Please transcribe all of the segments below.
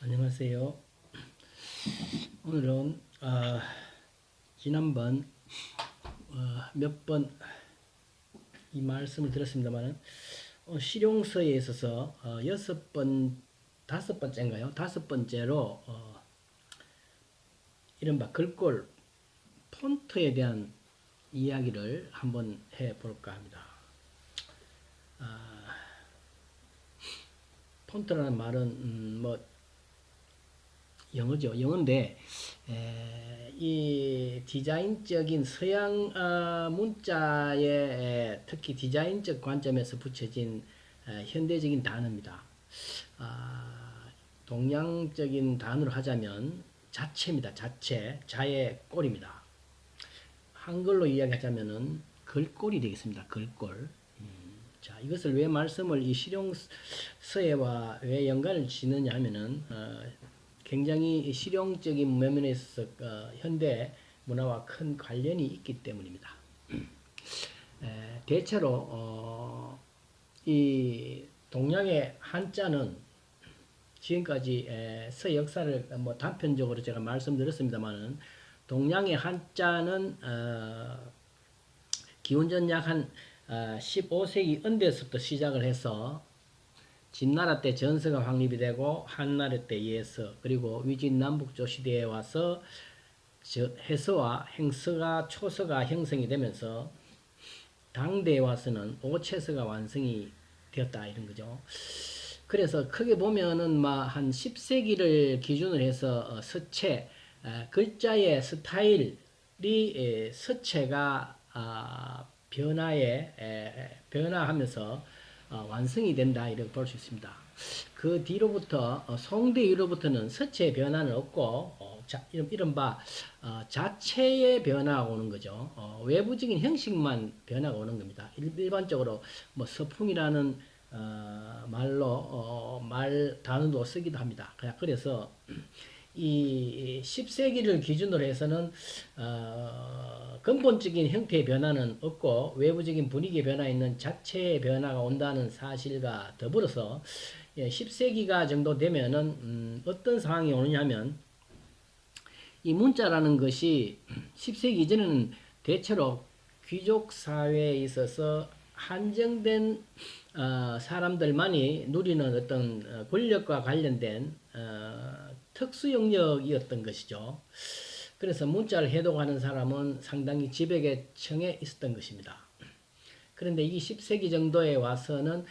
안녕하세요. 오늘은 지난번 몇 번 이 말씀을 드렸습니다만 실용서에 있어서 다섯 번째인가요? 다섯 번째로 이른바 글꼴 폰트에 대한 이야기를 한번 해볼까 합니다. 폰트라는 말은 뭐 영어죠. 영어인데 이 디자인적인 서양 문자에 특히 디자인적 관점에서 붙여진 현대적인 단어입니다. 동양적인 단어로 하자면 자체입니다. 자체, 자의 꼴입니다. 한글로 이야기하자면은 글꼴이 되겠습니다. 글꼴. 자, 이것을 왜 말씀을 이 실용서에와 왜 연관을 짓느냐 하면은 굉장히 실용적인 면면에 있어서 현대 문화와 큰 관련이 있기 때문입니다. 대체로 이 동양의 한자는 지금까지 서역사를 뭐 단편적으로 제가 말씀드렸습니다만은 동양의 한자는 기원전 약 한 15세기 은대에서부터 시작을 해서 진나라 때 전서가 확립이 되고 한나라 때 예서 그리고 위진남북조 시대에 와서 해서와 행서가 초서가 형성이 되면서 당대에 와서는 오체서가 완성이 되었다 이런 거죠. 그래서 크게 보면은 한 10세기를 기준으로 해서 서체 글자의 스타일이 서체가 변화하면서 완성이 된다 이렇게 볼 수 있습니다. 그 뒤로부터 송대 이후로부터는 서체의 변화는 없고 이른바 자체의 변화가 오는 거죠. 외부적인 형식만 변화가 오는 겁니다. 일반적으로 뭐 서풍이라는 말 단어도 쓰기도 합니다. 그래서 이 10세기를 기준으로 해서는 근본적인 형태의 변화는 없고 외부적인 분위기의 변화 있는 자체의 변화가 온다는 사실과 더불어서 10세기가 정도 되면은 어떤 상황이 오느냐면 이 문자라는 것이 10세기 이전에는 대체로 귀족 사회에 있어서 한정된 사람들만이 누리는 어떤 권력과 관련된 특수 영역이었던 것이죠. 그래서 문자를 해독하는 사람은 상당히 지배계층에 있었던 것입니다. 그런데 이 10세기 정도에 와서는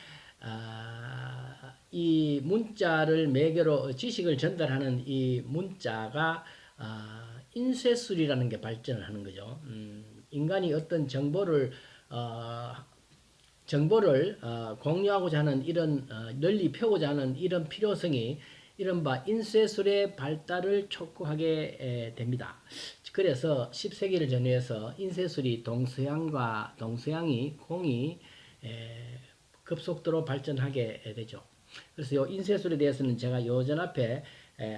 이 문자를 매개로 지식을 전달하는 이 문자가 인쇄술이라는 게 발전을 하는 거죠. 인간이 어떤 정보를 공유하고자 하는 이런 널리 펴고자 하는 이런 필요성이 이른바 인쇄술의 발달을 촉구하게 됩니다. 그래서 10세기를 전후해서 인쇄술이 동서양이 공이 급속도로 발전하게 되죠. 그래서 이 인쇄술에 대해서는 제가 요전 앞에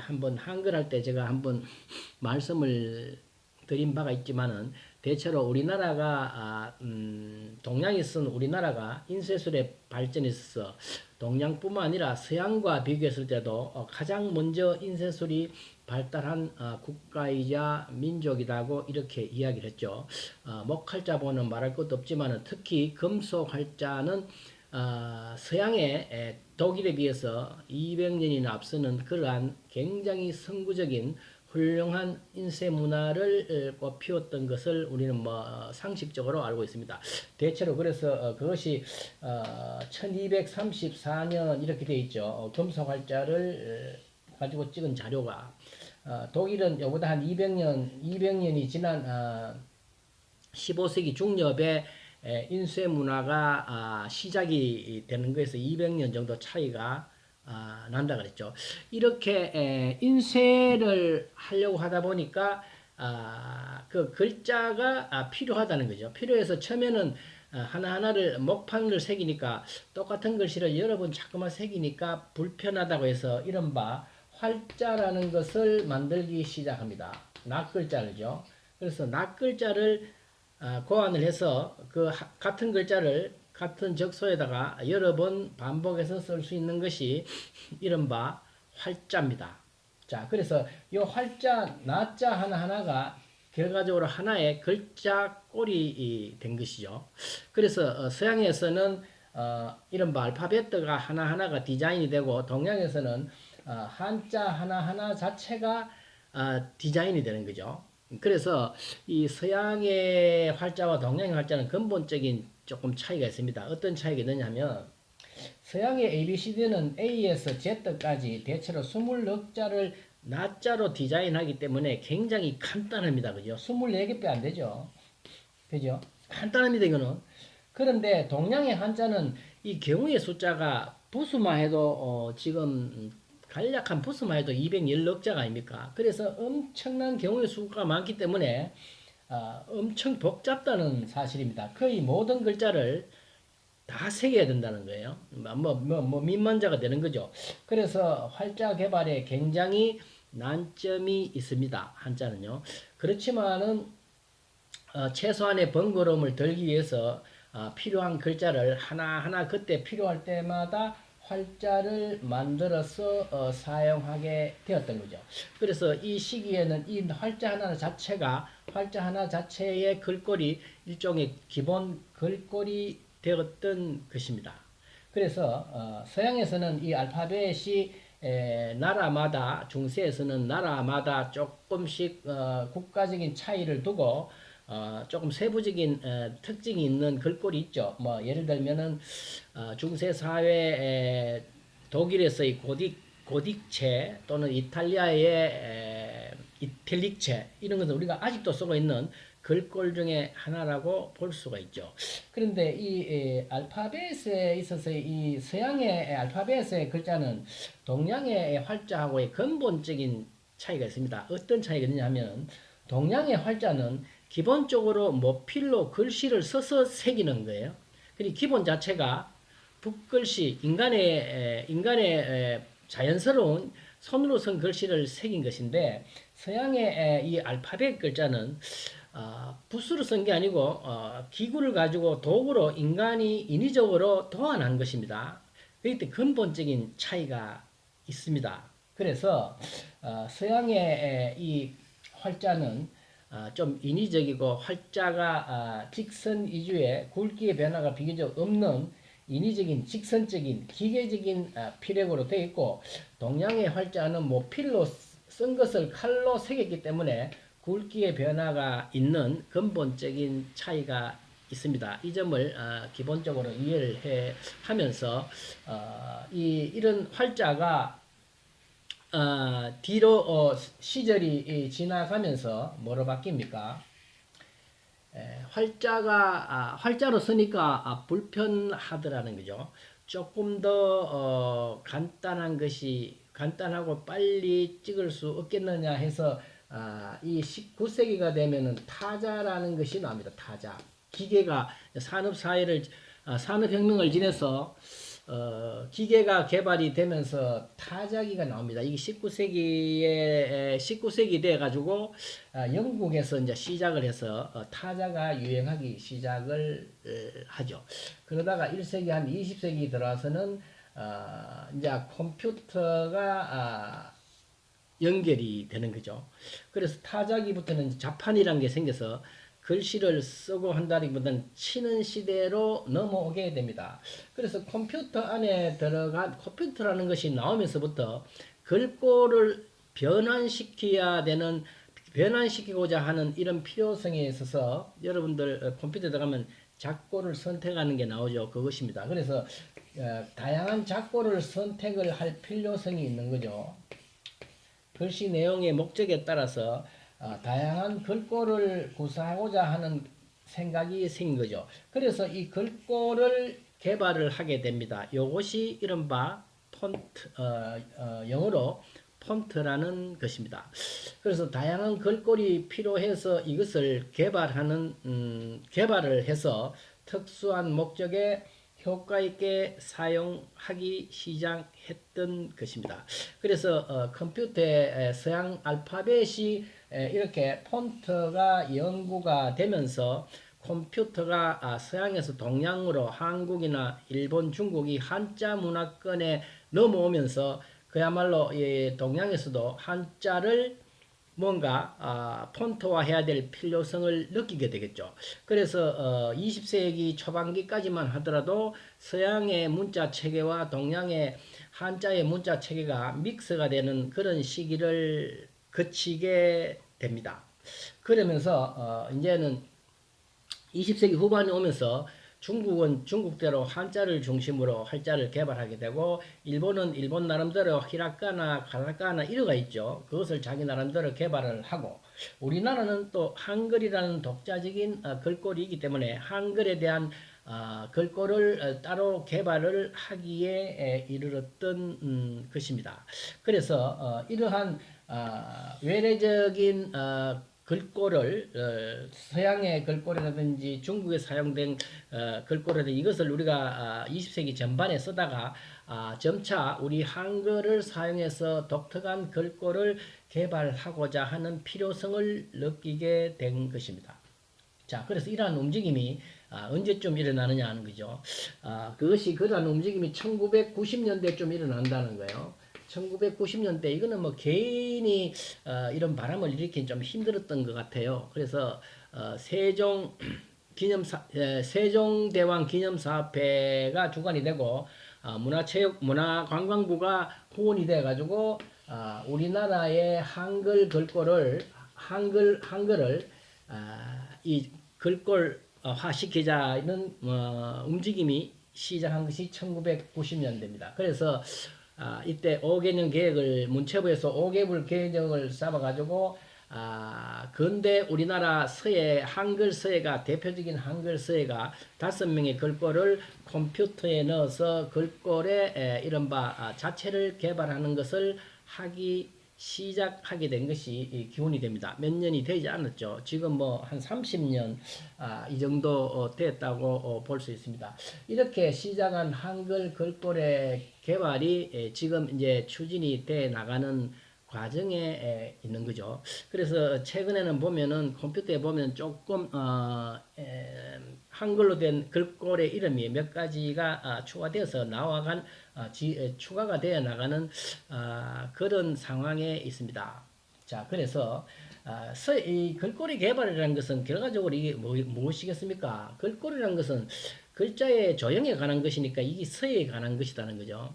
한번 한글할 때 제가 한번 말씀을 드린 바가 있지만은 대체로 우리나라가 동양에 쓴 우리나라가 인쇄술의 발전에 있어서 동양뿐만 아니라 서양과 비교했을 때도 가장 먼저 인쇄술이 발달한 국가이자 민족이라고 이렇게 이야기를 했죠. 목활자보는 말할 것도 없지만 특히 금속활자는 서양의 독일에 비해서 200년이나 앞서는 그러한 굉장히 선구적인 훌륭한 인쇄 문화를 꽃피웠던 것을 우리는 상식적으로 알고 있습니다. 대체로 그래서 그것이 1234년 이렇게 되어 있죠. 금속활자를 가지고 찍은 자료가 독일은 여보다 한 200년이 지난 15세기 중엽에 인쇄 문화가 시작이 되는 것에서 200년 정도 차이가 난다 그랬죠. 이렇게 인쇄를 하려고 하다 보니까 그 글자가 필요하다는 거죠. 필요해서 처음에는 하나하나를 목판을 새기니까 똑같은 글씨를 여러 번 자꾸만 새기니까 불편하다고 해서 이른바 활자라는 것을 만들기 시작합니다. 낱글자를죠. 그래서 낱글자를 고안을 해서 그 같은 글자를 같은 적소에다가 여러 번 반복해서 쓸 수 있는 것이 이른바 활자입니다. 자, 그래서 이 활자, 나자 하나하나가 결과적으로 하나의 글자 꼴이 된 것이죠. 그래서 서양에서는 이른바 알파벳가 하나하나가 디자인이 되고 동양에서는 한자 하나하나 자체가 디자인이 되는 거죠. 그래서 이 서양의 활자와 동양의 활자는 근본적인 조금 차이가 있습니다. 어떤 차이가 있느냐면 서양의 ABCD는 A에서 Z까지 대체로 20글자를 나자로 디자인하기 때문에 굉장히 간단합니다. 그죠? 24개밖에 안 되죠. 그죠? 간단합니다, 이거는. 그런데 동양의 한자는 이 경우의 숫자가 부수만 해도 지금 간략한 부수만 해도 210자가 아닙니까? 그래서 엄청난 경우의 수가 많기 때문에 엄청 복잡다는 사실입니다. 거의 모든 글자를 다 새겨야 된다는 거예요. 민만자가 되는 거죠. 그래서 활자 개발에 굉장히 난점이 있습니다. 한자는요. 그렇지만은 최소한의 번거로움을 덜기 위해서 필요한 글자를 하나하나 그때 필요할 때마다 활자를 만들어서 사용하게 되었던 거죠. 그래서 이 시기에는 이 활자 하나 자체의 글꼴이 일종의 기본 글꼴이 되었던 것입니다. 그래서 서양에서는 이 알파벳이 나라마다 중세에서는 나라마다 조금씩 국가적인 차이를 두고 조금 세부적인 특징이 있는 글꼴이 있죠. 뭐 예를 들면은 중세 사회 독일에서의 고딕체 또는 이탈리아의 이탈릭체 이런 것은 우리가 아직도 쓰고 있는 글꼴 중에 하나라고 볼 수가 있죠. 그런데 이 알파벳에 있어서 이 서양의 알파벳의 글자는 동양의 활자하고의 근본적인 차이가 있습니다. 어떤 차이가 있느냐면 동양의 활자는 기본적으로 모필로 글씨를 써서 새기는 거예요. 그리고 기본 자체가 붓글씨, 인간의 자연스러운 손으로 쓴 글씨를 새긴 것인데 서양의 이 알파벳 글자는 붓으로 쓴 게 아니고 기구를 가지고 도구로 인간이 인위적으로 도안한 것입니다. 그때 근본적인 차이가 있습니다. 그래서 서양의 이 활자는 좀 인위적이고 활자가 직선 위주의 굵기의 변화가 비교적 없는 인위적인 직선적인 기계적인 피력으로 되어 있고 동양의 활자는 모필로 쓴 것을 칼로 새겼기 때문에 굵기의 변화가 있는 근본적인 차이가 있습니다. 이 점을 기본적으로 이해를 하면서 이런 활자가 뒤로 시절이 지나가면서 뭐로 바뀝니까? 활자로 쓰니까 불편하더라는 거죠. 조금 더 간단한 것이 간단하고 빨리 찍을 수 없겠느냐 해서 이 19세기가 되면은 타자라는 것이 나옵니다. 타자. 기계가 산업혁명을 지내서 기계가 개발이 되면서 타자기가 나옵니다. 이게 19세기 돼 가지고 영국에서 이제 시작을 해서 타자가 유행하기 시작을 하죠. 그러다가 1세기 한 20세기 들어와서는 이제 컴퓨터가 연결이 되는 거죠. 그래서 타자기부터는 자판이라는 게 생겨서 글씨를 쓰고 한다기보다는 치는 시대로 넘어오게 됩니다. 그래서 컴퓨터라는 것이 나오면서부터 글꼴을 변환시키고자 하는 이런 필요성에 있어서 여러분들 컴퓨터에 들어가면 작꼴을 선택하는 게 나오죠. 그것입니다. 그래서 다양한 작꼴을 선택을 할 필요성이 있는 거죠. 글씨 내용의 목적에 따라서 다양한 글꼴을 구사하고자 하는 생각이 생긴 거죠. 그래서 이 글꼴을 개발을 하게 됩니다. 이것이 이른바 폰트, 영어로 폰트라는 것입니다. 그래서 다양한 글꼴이 필요해서 이것을 개발을 해서 특수한 목적에 효과 있게 사용하기 시작했던 것입니다. 그래서 컴퓨터의 서양 알파벳이 이렇게 폰트가 연구가 되면서 컴퓨터가 서양에서 동양으로 한국이나 일본, 중국이 한자 문화권에 넘어오면서 그야말로 동양에서도 한자를 뭔가 폰트화해야 될 필요성을 느끼게 되겠죠. 그래서 20세기 초반기까지만 하더라도 서양의 문자 체계와 동양의 한자의 문자 체계가 믹스가 되는 그런 시기를 거치게 됩니다. 그러면서 이제는 20세기 후반에 오면서 중국은 중국대로 한자를 중심으로 한자를 개발하게 되고, 일본은 일본 나름대로 히라가나 가타카나 이러가 있죠. 그것을 자기 나름대로 개발을 하고, 우리나라는 또 한글이라는 독자적인 글꼴이기 때문에 한글에 대한 글꼴을 따로 개발을 하기에 이르렀던 것입니다. 그래서 이러한 외래적인 글꼴을 서양의 글꼴이라든지 중국에 사용된 글꼴이라든지 이것을 우리가 20세기 전반에 쓰다가 점차 우리 한글을 사용해서 독특한 글꼴을 개발하고자 하는 필요성을 느끼게 된 것입니다. 자, 그래서 이러한 움직임이 언제쯤 일어나느냐 하는 거죠. 그것이 그러한 움직임이 1990년대쯤 일어난다는 거예요. 1990년대 이거는 뭐 개인이 이런 바람을 일으키기 좀 힘들었던 것 같아요. 그래서 세종대왕 기념사업회가 주관이 되고 문화관광부가 후원이 돼 가지고 우리나라의 한글 글꼴을 한글을 이 글꼴화 시키자는 움직임이 시작한 것이 1990년대입니다. 그래서 이때 5개년 계획을 문체부에서 5개월 계획을 잡아가지고 근대 우리나라 서예 한글 서예가 대표적인 한글 서예가 5명의 글꼴을 컴퓨터에 넣어서 글꼴의 이른바 자체를 개발하는 것을 시작하게 된 것이 기원이 됩니다. 몇 년이 되지 않았죠. 지금 뭐 한 30년 이 정도 됐다고 볼 수 있습니다. 이렇게 시작한 한글 글꼴의 개발이 지금 이제 추진이 돼 나가는 과정에 있는 거죠. 그래서 최근에는 보면은 컴퓨터에 보면 조금 한글로 된 글꼴의 이름이 몇 가지가 추가되어서 추가가 되어 나가는 그런 상황에 있습니다. 자, 그래서 이 글꼴의 개발이라는 것은 결과적으로 이게 무엇이겠습니까? 글꼴이라는 것은 글자의 조형에 관한 것이니까 이게 서예에 관한 것이라는 거죠.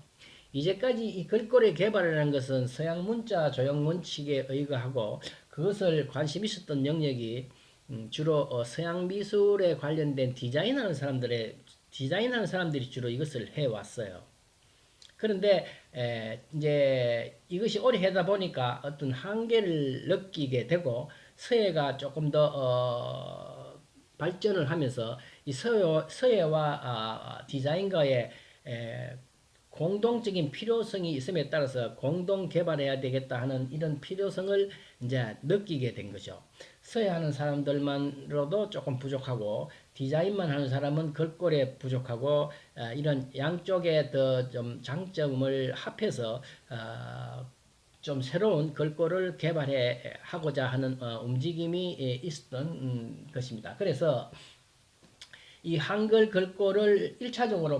이제까지 이 글꼴의 개발이라는 것은 서양 문자 조형 원칙에 의거하고 그것을 관심 있었던 영역이 주로 서양 미술에 관련된 디자인하는 사람들이 주로 이것을 해왔어요. 그런데 이제 이것이 오래 하다 보니까 어떤 한계를 느끼게 되고 서예가 조금 더 발전을 하면서 이 서예와 디자인과의 공동적인 필요성이 있음에 따라서 공동 개발해야 되겠다 하는 이런 필요성을 이제 느끼게 된 거죠. 서예하는 사람들만으로도 조금 부족하고 디자인만 하는 사람은 글꼴에 부족하고 이런 양쪽의 더 좀 장점을 합해서 좀 새로운 글꼴을 개발해 하고자 하는 움직임이 있었던 것입니다. 그래서 이 한글 글꼴을 1차적으로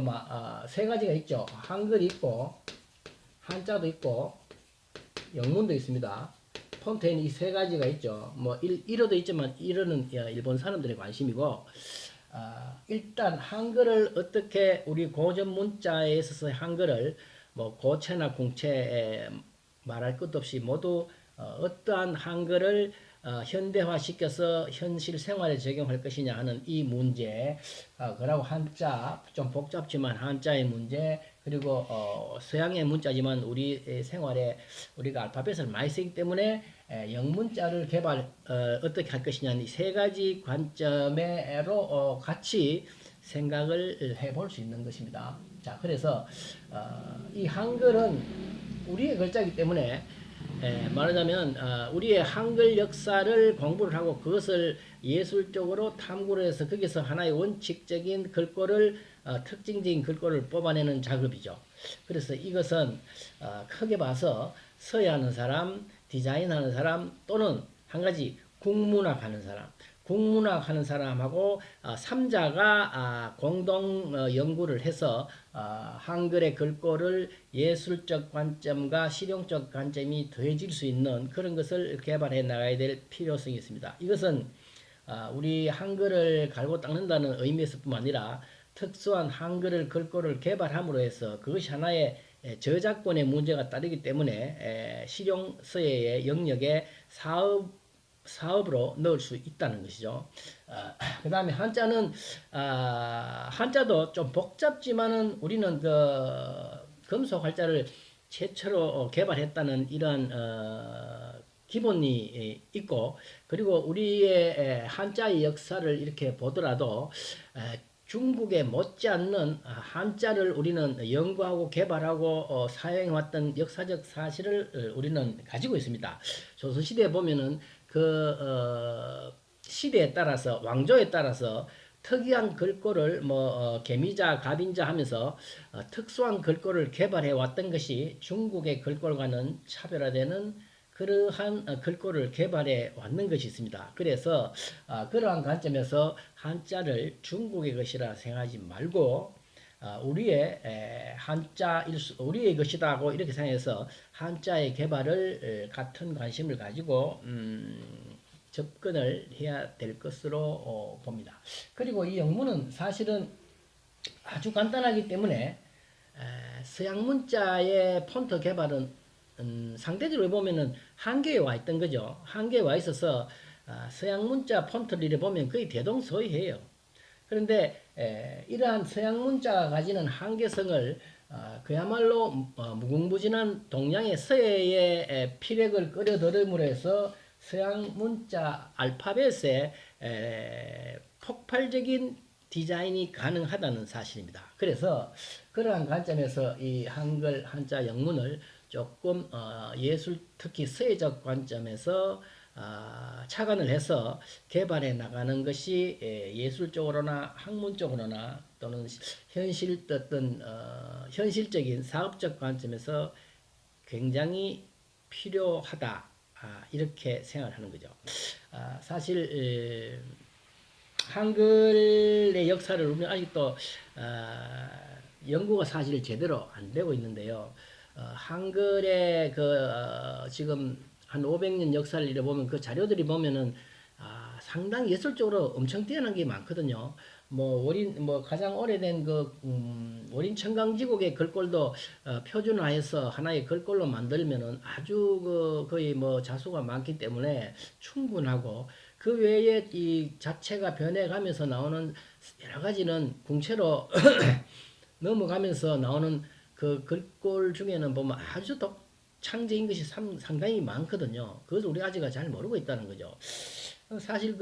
세 가지가 있죠. 한글이 있고 한자도 있고 영문도 있습니다. 폰트에는 이 세 가지가 있죠. 뭐 일어도 있지만 일어는 일본 사람들의 관심이고 일단 한글을 어떻게 우리 고전 문자에 있어서 한글을 뭐 고체나 궁체 말할 것도 없이 모두 어떠한 한글을 현대화시켜서 현실 생활에 적용할 것이냐 하는 이 문제, 그리고 한자, 좀 복잡지만 한자의 문제, 그리고 서양의 문자지만 우리 생활에 우리가 알파벳을 많이 쓰기 때문에 영문자를 어떻게 할 것이냐 이 세 가지 관점으로 같이 생각을 해볼 수 있는 것입니다. 자, 그래서 이 한글은 우리의 글자이기 때문에 말하자면 우리의 한글 역사를 공부를 하고 그것을 예술적으로 탐구를 해서 거기서 하나의 원칙적인 글꼴을 특징적인 글꼴을 뽑아내는 작업이죠. 그래서 이것은 크게 봐서 서예하는 사람, 디자인하는 사람 또는 한 가지 국문학 하는 사람, 국문학 하는 사람하고 3자가 공동 연구를 해서 한글의 글꼴을 예술적 관점과 실용적 관점이 더해질 수 있는 그런 것을 개발해 나가야 될 필요성이 있습니다. 이것은 우리 한글을 갈고 닦는다는 의미에서뿐만 아니라 특수한 한글을 글꼴을 개발함으로 해서 그것이 하나의 저작권의 문제가 따르기 때문에 실용서예의 영역에 사업으로 넣을 수 있다는 것이죠. 그 다음에 한자는 한자도 좀 복잡지만은 우리는 그 금속 활자를 최초로 개발했다는 이런 기본이 있고, 그리고 우리의 한자의 역사를 이렇게 보더라도 중국에 못지않는 한자를 우리는 연구하고 개발하고 사용해왔던 역사적 사실을 우리는 가지고 있습니다. 조선시대에 보면은 그 시대에 따라서 왕조에 따라서 특이한 글꼴을 개미자, 가빈자 하면서 특수한 글꼴을 개발해 왔던 것이 중국의 글꼴과는 차별화되는 그러한 글꼴을 개발해 왔는 것이 있습니다. 그래서 그러한 관점에서 한자를 중국의 것이라 생각하지 말고 우리의 우리의 것이다고 이렇게 생각해서 한자의 개발을 같은 관심을 가지고 접근을 해야 될 것으로 봅니다. 그리고 이 영문은 사실은 아주 간단하기 때문에 서양 문자의 폰트 개발은 상대적으로 보면은 한계에 와 있던 거죠. 한계에 와 있어서 서양 문자 폰트를 보면 거의 대동소이해요. 그런데 이러한 서양 문자가 가지는 한계성을 그야말로 무궁무진한 동양의 서예의 피력을 끌어들임으로 해서 서양 문자 알파벳에 폭발적인 디자인이 가능하다는 사실입니다. 그래서 그러한 관점에서 이 한글 한자 영문을 조금 예술 특히 서예적 관점에서 착안을 해서 개발해 나가는 것이 예술적으로나 학문적으로나 또는 현실적인 사업적 관점에서 굉장히 필요하다, 이렇게 생각하는 거죠. 사실 한글의 역사를 우리는 아직도 연구가 사실 제대로 안 되고 있는데요. 한글의 지금 한 500년 역사를 잃어보면 그 자료들이 보면은 상당히 예술적으로 엄청 뛰어난 게 많거든요. 가장 오래된 원인 청강지곡의 글꼴도 표준화해서 하나의 글꼴로 만들면은 아주 거의 자수가 많기 때문에 충분하고, 그 외에 이 자체가 변해가면서 나오는 여러 가지는 궁체로 넘어가면서 나오는 그 글꼴 중에는 보면 아주 창제인 것이 상당히 많거든요. 그것을 우리가 아직 잘 모르고 있다는 거죠. 사실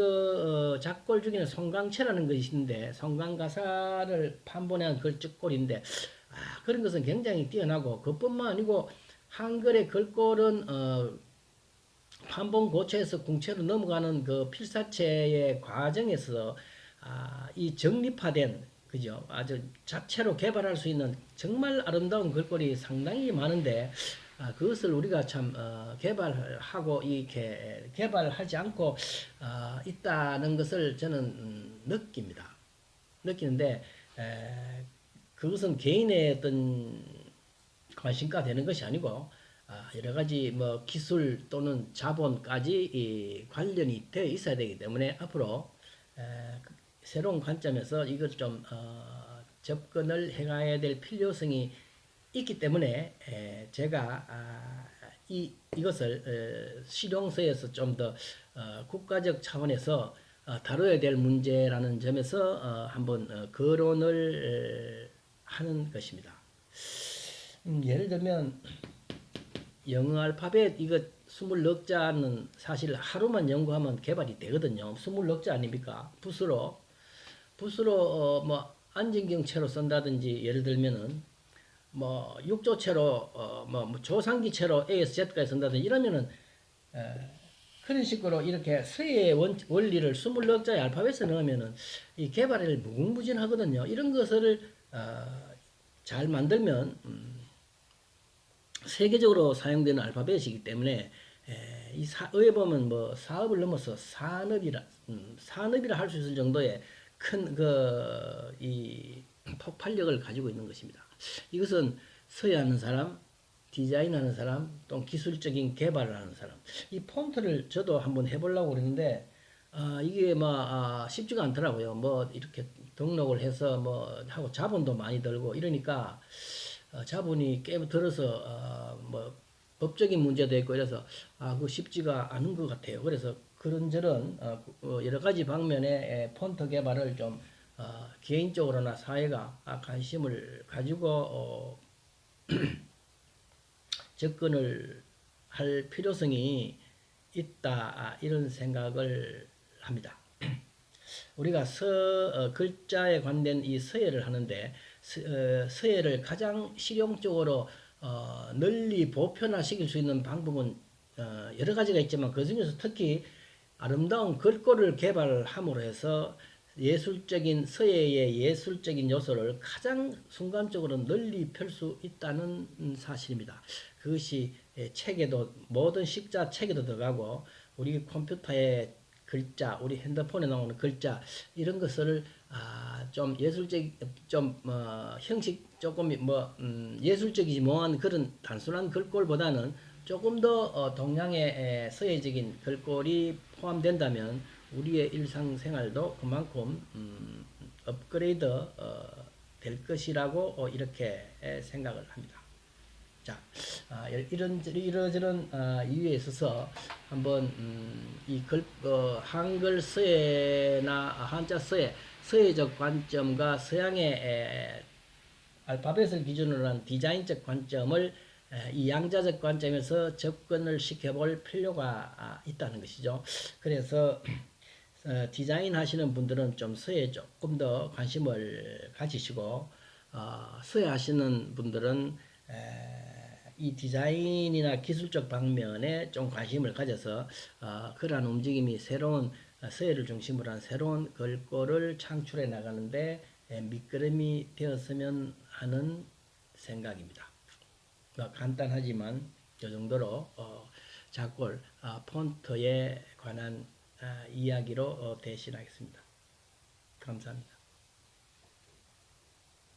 작골 중에는 송강체라는 것이 있는데, 송강가사를 판본한 글적골인데 그런 것은 굉장히 뛰어나고, 그뿐만 아니고 한글의 글꼴은 판본 고체에서 궁체로 넘어가는 그 필사체의 과정에서 이 정립화된, 그죠? 아주 자체로 개발할 수 있는 정말 아름다운 글꼴이 상당히 많은데 그것을 우리가 참 개발하고 이렇게 개발하지 않고 있다는 것을 저는 느끼는데 그것은 개인의 어떤 관심과 되는 것이 아니고 여러 가지 기술 또는 자본까지 관련이 되어 있어야 되기 때문에 앞으로 새로운 관점에서 이걸 좀 접근을 해가야 될 필요성이 있기 때문에 제가 이것을 실용서에서 좀 더 국가적 차원에서 다뤄야 될 문제라는 점에서 한번 거론을 하는 것입니다. 예를 들면 영어 알파벳 이거 24자는 사실 하루만 연구하면 개발이 되거든요. 24자 아닙니까? 붓으로 안진경체로 쓴다든지, 예를 들면은 육조체로 조상기체로 A에서 Z까지 쓴다든지 이러면은 그런 식으로 이렇게 서예의 원리를 24자의 알파벳에 넣으면은 이 개발을 무궁무진하거든요. 이런 것을 잘 만들면 세계적으로 사용되는 알파벳이기 때문에 의에 보면 사업을 넘어서 산업이라 할 수 있을 정도의 큰 이 폭발력을 가지고 있는 것입니다. 이것은 서예하는 사람, 디자인하는 사람, 또 기술적인 개발을 하는 사람. 이 폰트를 저도 한번 해보려고 그랬는데, 이게 쉽지가 않더라고요. 뭐 이렇게 등록을 해서 뭐 하고 자본도 많이 들고 이러니까 자본이 꽤 들어서 뭐 법적인 문제도 있고 이래서 그 쉽지가 않은 것 같아요. 그래서 그런저런 여러 가지 방면의 폰트 개발을 좀 개인적으로나 사회가 관심을 가지고 접근을 할 필요성이 있다 이런 생각을 합니다. 우리가 글자에 관된 이 서예를 하는데 서예를 가장 실용적으로 널리 보편화시킬 수 있는 방법은 여러 가지가 있지만 그 중에서 특히 아름다운 글꼴을 개발함으로 해서 예술적인 서예의 예술적인 요소를 가장 순간적으로 널리 펼 수 있다는 사실입니다. 그것이 책에도 모든 식자 책에도 들어가고 우리 컴퓨터에 글자, 우리 핸드폰에 나오는 글자 이런 것을 좀 예술적, 좀 형식 조금 예술적이지 못한 그런 단순한 글꼴보다는 조금 더 동양의 서예적인 글꼴이 포함된다면 우리의 일상생활도 그만큼 업그레이드 될 것이라고 이렇게 생각을 합니다. 자, 이러저런 이유에 있어서 한번 이 한글 서예나 한자 서예적 관점과 서양의 알파벳을 기준으로 한 디자인적 관점을 이 양자적 관점에서 접근을 시켜볼 필요가 있다는 것이죠. 그래서 디자인 하시는 분들은 좀 서예에 조금 더 관심을 가지시고 서예 하시는 분들은 이 디자인이나 기술적 방면에 좀 관심을 가져서 그러한 움직임이 새로운 서예를 중심으로 한 새로운 글꼴을 창출해 나가는데 밑거름이 되었으면 하는 생각입니다. 간단하지만 이 정도로 작골 폰트에 관한 이야기로 대신하겠습니다. 감사합니다.